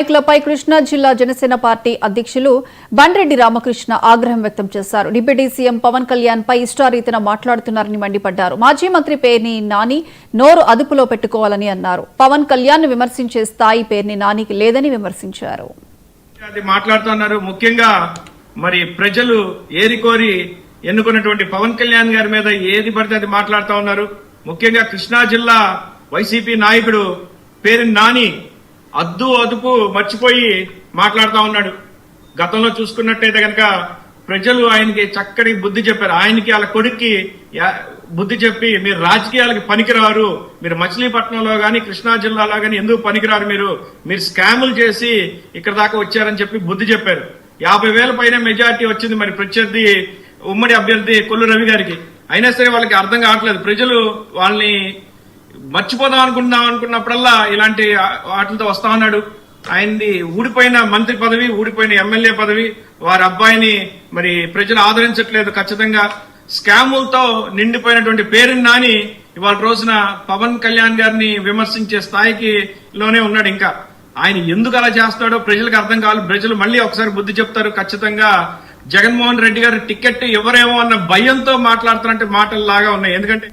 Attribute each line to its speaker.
Speaker 1: నాయకులపై కృష్ణా జిల్లా జనసేన పార్టీ అధ్యక్షులు బండ్రెడ్డి రామకృష్ణ ఆగ్రహం వ్యక్తం చేశారు. డిప్యూటీ సీఎం పవన్ కళ్యాణ్ పై ఇష్టారీతిన మాట్లాడుతున్నారని మండిపడ్డారు. మాజీ మంత్రి పేర్ని నాని నోరు అదుపులో పెట్టుకోవాలని అన్నారు. పవన్ కళ్యాణ్ విమర్శించే స్థాయి పేర్ని నానికి లేదని విమర్శించారు.
Speaker 2: మాట్లాడుతున్నారు. ముఖ్యంగా మరి ప్రజలు ఏరికోరి ఎన్నుకున్నటువంటి పవన్ కళ్యాణ్ గారి మీద ఏది పడితే అది మాట్లాడుతూ ఉన్నారు. ముఖ్యంగా కృష్ణా జిల్లా వైసీపీ నాయకుడు పేర్ని నాని అద్దు అదుపు మర్చిపోయి మాట్లాడుతూ ఉన్నాడు. గతంలో చూసుకున్నట్టయితే కనుక ప్రజలు ఆయనకి చక్కటి బుద్ధి చెప్పారు. ఆయనకి వాళ్ళ కొడుక్కి బుద్ధి చెప్పి మీరు రాజకీయాలకు పనికిరారు, మీరు మచిలీపట్నంలో గాని కృష్ణా జిల్లాలో గాని ఎందుకు పనికిరారు, మీరు స్కాములు చేసి ఇక్కడ దాకా వచ్చారని చెప్పి బుద్ధి చెప్పారు. 50,000 పైన మెజార్టీ వచ్చింది మరి ప్రత్యర్థి ఉమ్మడి అభ్యర్థి కొల్లు రవి గారికి. అయినా సరే వాళ్ళకి అర్థం కావట్లేదు. ప్రజలు వాళ్ళని మర్చిపోదాం అనుకున్నప్పుడల్లా ఇలాంటి వాటితో వస్తా ఉన్నాడు. ఆయనది ఊడిపోయిన మంత్రి పదవి, ఊడిపోయిన ఎమ్మెల్యే పదవి, వారి అబ్బాయిని మరి ప్రజలు ఆదరించట్లేదు. ఖచ్చితంగా స్కాములతో నిండిపోయినటువంటి పేరుని నాని ఇవాళ రోజున పవన్ కళ్యాణ్ గారిని విమర్శించే స్థాయికి లోనే ఉన్నాడు. ఇంకా ఆయన ఎందుకు అలా చేస్తాడో ప్రజలకు అర్థం కావాలి. ప్రజలు మళ్ళీ ఒకసారి బుద్ధి చెప్తారు. ఖచ్చితంగా జగన్మోహన్ రెడ్డి గారు టికెట్ ఇవ్వరేమో అన్న భయంతో మాట్లాడుతున్నట్టు మాటల్లాగా ఉన్నాయి. ఎందుకంటే